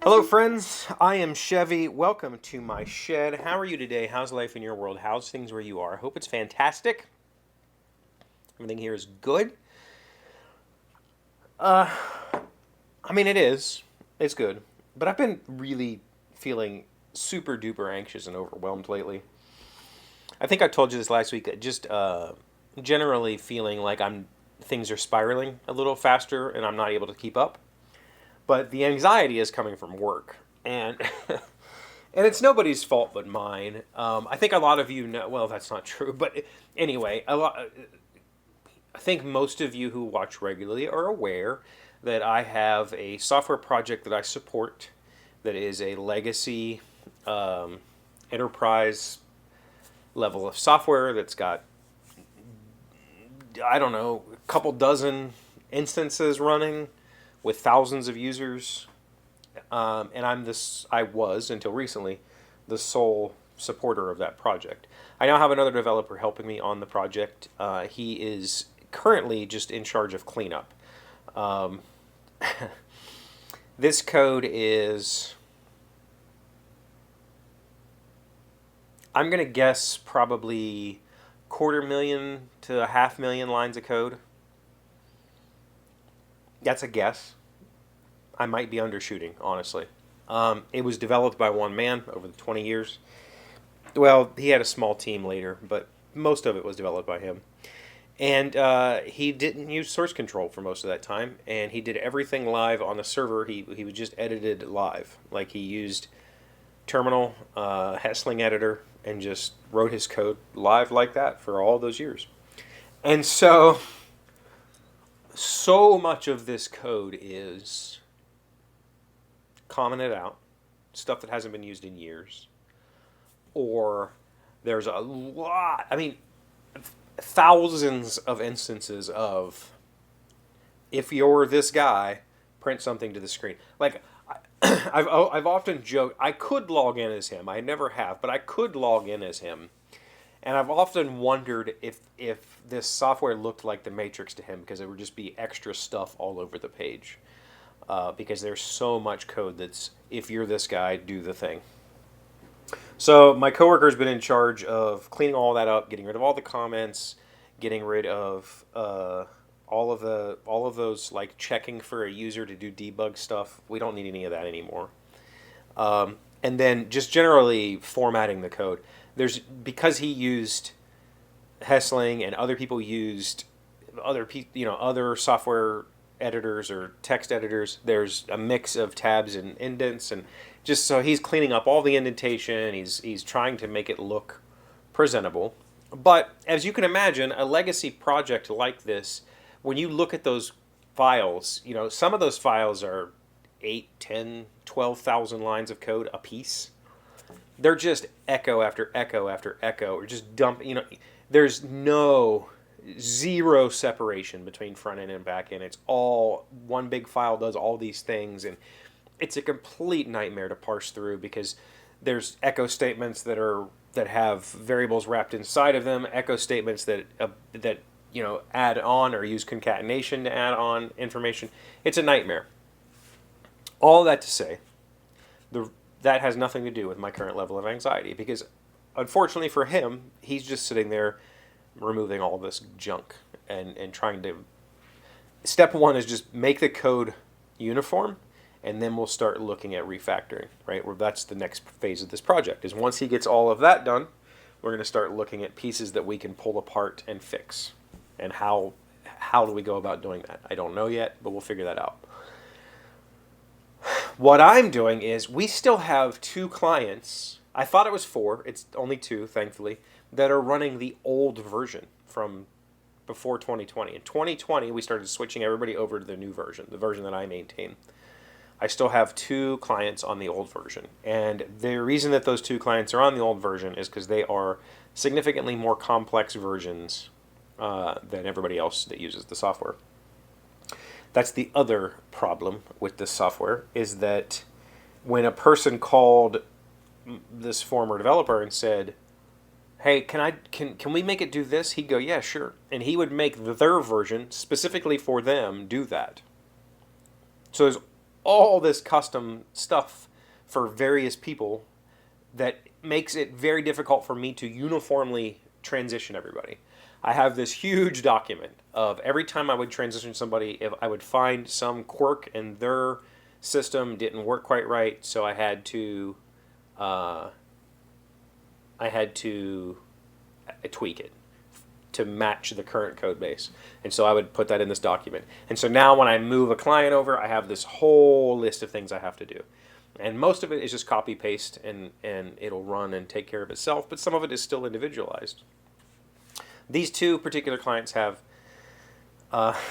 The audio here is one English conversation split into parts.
Hello, friends. I am Chevee. Welcome to my shed. How are you today? How's life in your world? How's things where you are? I hope it's fantastic. Everything here is good. Uh, I mean, it is. It's good. But I've been really feeling super duper anxious and overwhelmed lately. I think I told you this last week. Just generally feeling like things are spiraling a little faster and I'm not able to keep up. But the anxiety is coming from work, and and it's nobody's fault but mine. I think a lot of you know. Well, that's not true, but anyway, I think most of you who watch regularly are aware that I have a software project that I support that is a legacy enterprise level of software that's got, I don't know, a couple dozen instances running with thousands of users, and I was until recently the sole supporter of that project. I now have another developer helping me on the project. He is currently just in charge of cleanup. Um, this code is, I'm gonna guess, probably 250,000 to 500,000 lines of code. That's a guess. I might be undershooting, honestly. It was developed by one man over the 20 years. Well, he had a small team later, but most of it was developed by him. And he didn't use source control for most of that time, and he did everything live on the server. He was just edited live. Like, he used terminal, Hessling editor, and just wrote his code live like that for all those years. And so much of this code is commented out, stuff that hasn't been used in years, or there's a lot, I mean, thousands of instances of, if you're this guy, print something to the screen. Like, I've often joked, I could log in as him. I never have, but I could log in as him. And I've often wondered if this software looked like the Matrix to him, because it would just be extra stuff all over the page. Because there's so much code that's, if you're this guy, do the thing. So my coworker's been in charge of cleaning all that up, getting rid of all the comments, getting rid of all of those, like checking for a user to do debug stuff. We don't need any of that anymore. And then just generally formatting the code. Because he used Hessling and other people used other software editors or text editors. There's a mix of tabs and indents, and just so he's cleaning up all the indentation. He's trying to make it look presentable. But as you can imagine, a legacy project like this, when you look at those files, some of those files are 8, 10, 12,000 lines of code a piece. They're just echo after echo after echo, or just dump. There's zero separation between front end and back end. It's all one big file, does all these things, and it's a complete nightmare to parse through because there's echo statements that have variables wrapped inside of them, echo statements that add on or use concatenation to add on information. It's a nightmare. All that to say, that has nothing to do with my current level of anxiety, because unfortunately for him, he's just sitting there removing all this junk and trying to... Step one is just make the code uniform, and then we'll start looking at refactoring, right? That's the next phase of this project, is once he gets all of that done, we're going to start looking at pieces that we can pull apart and fix. And how do we go about doing that? I don't know yet, but we'll figure that out. What I'm doing is, we still have 2 clients. I thought it was 4. It's only 2, thankfully, that are running the old version from before 2020. In 2020, we started switching everybody over to the new version, the version that I maintain. I still have 2 clients on the old version. And the reason that those 2 clients are on the old version is because they are significantly more complex versions than everybody else that uses the software. That's the other problem with this software, is that when a person called this former developer and said, hey, can we make it do this? He'd go, yeah, sure. And he would make their version specifically for them do that. So there's all this custom stuff for various people that makes it very difficult for me to uniformly transition everybody. I have this huge document of every time I would transition somebody, if I would find some quirk in their system didn't work quite right, so I had to tweak it to match the current code base. And so I would put that in this document. And so now when I move a client over, I have this whole list of things I have to do. And most of it is just copy paste and it'll run and take care of itself, but some of it is still individualized. These two particular clients have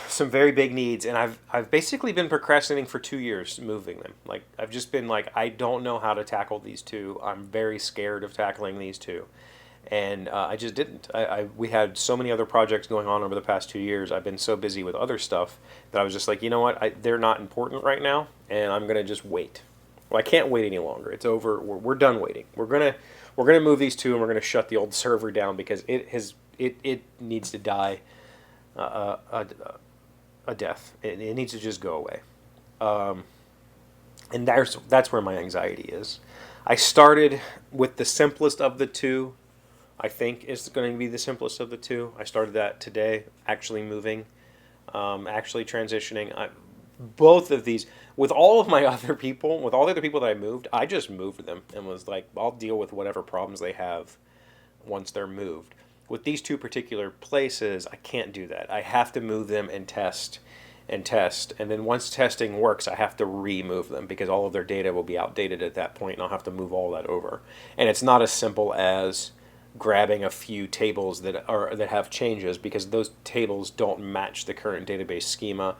some very big needs, and I've basically been procrastinating for 2 years moving them. Like, I've just been like, I don't know how to tackle these two. I'm very scared of tackling these two. And I just didn't. We had so many other projects going on over the past 2 years. I've been so busy with other stuff that I was just like, you know what? They're not important right now, and I'm going to just wait. Well, I can't wait any longer. It's over. We're done waiting. We're gonna move these two, and we're gonna shut the old server down because it needs to die a death. It needs to just go away. And that's where my anxiety is. I started with the simplest of the two. I think is going to be the simplest of the two. I started that today, actually moving, actually transitioning. Both of these, with all of my other people, with all the other people that I moved, I just moved them and was like, I'll deal with whatever problems they have once they're moved. With these two particular places, I can't do that. I have to move them and test. And then once testing works, I have to remove them because all of their data will be outdated at that point, and I'll have to move all that over. And it's not as simple as grabbing a few tables that have changes, because those tables don't match the current database schema.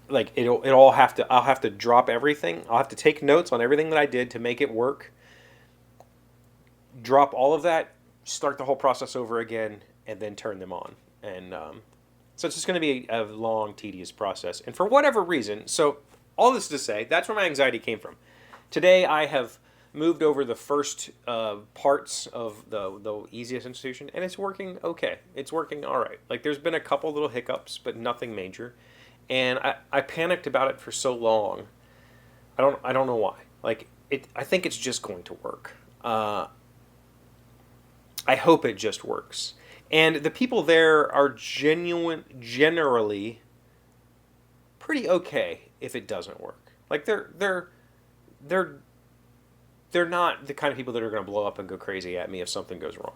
Like I'll have to drop everything. I'll have to take notes on everything that I did to make it work. Drop all of that, start the whole process over again, and then turn them on. And so it's just going to be a long, tedious process. And for whatever reason, so all this to say, that's where my anxiety came from. Today I have moved over the first parts of the easiest institution, and it's working okay. It's working all right. Like, there's been a couple little hiccups, but nothing major. And I panicked about it for so long. I don't know why. Like, I think it's just going to work. I hope it just works. And the people there are generally pretty okay if it doesn't work. Like, they're not the kind of people that are going to blow up and go crazy at me if something goes wrong.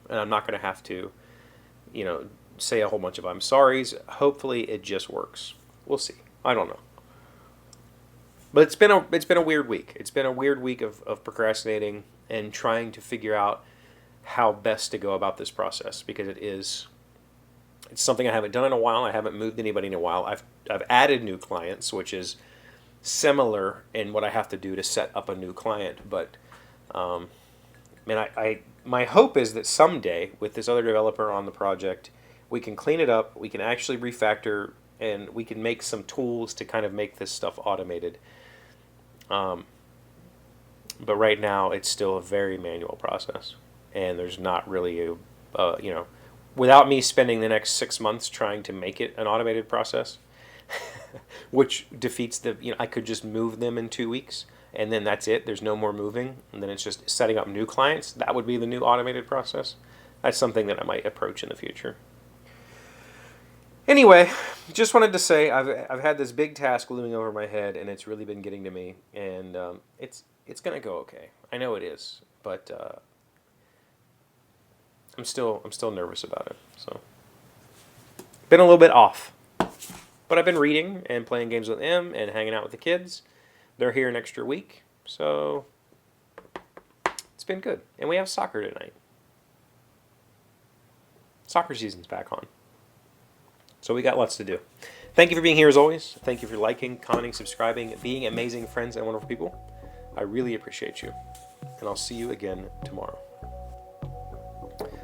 And I'm not going to have to, say a whole bunch of I'm sorries. Hopefully it just works. We'll see. I don't know. But it's been a weird week. It's been a weird week of procrastinating and trying to figure out how best to go about this process, because it's something I haven't done in a while. I haven't moved anybody in a while. I've added new clients, which is similar in what I have to do to set up a new client. But my hope is that someday with this other developer on the project, we can clean it up, we can actually refactor, and we can make some tools to kind of make this stuff automated. But right now it's still a very manual process, and there's not really without me spending the next 6 months trying to make it an automated process, which defeats I could just move them in 2 weeks, and then that's it. There's no more moving, and then it's just setting up new clients. That would be the new automated process. That's something that I might approach in the future. Anyway, just wanted to say I've had this big task looming over my head, and it's really been getting to me, and it's going to go okay. I know it is, but I'm still nervous about it. So, been a little bit off. But I've been reading and playing games with them and hanging out with the kids. They're here an extra week, so it's been good. And we have soccer tonight. Soccer season's back on. So we got lots to do. Thank you for being here as always. Thank you for liking, commenting, subscribing, being amazing friends and wonderful people. I really appreciate you. And I'll see you again tomorrow.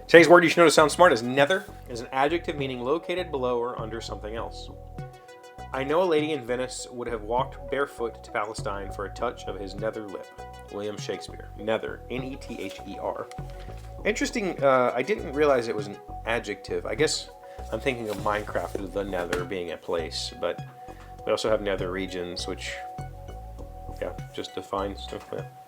Today's word you should know to sound smart is nether. It is an adjective meaning located below or under something else. I know a lady in Venice would have walked barefoot to Palestine for a touch of his nether lip. William Shakespeare. Nether. Nether. Interesting. I didn't realize it was an adjective. I guess I'm thinking of Minecraft, the nether being a place, but we also have nether regions, which Yeah, just define stuff. Yeah.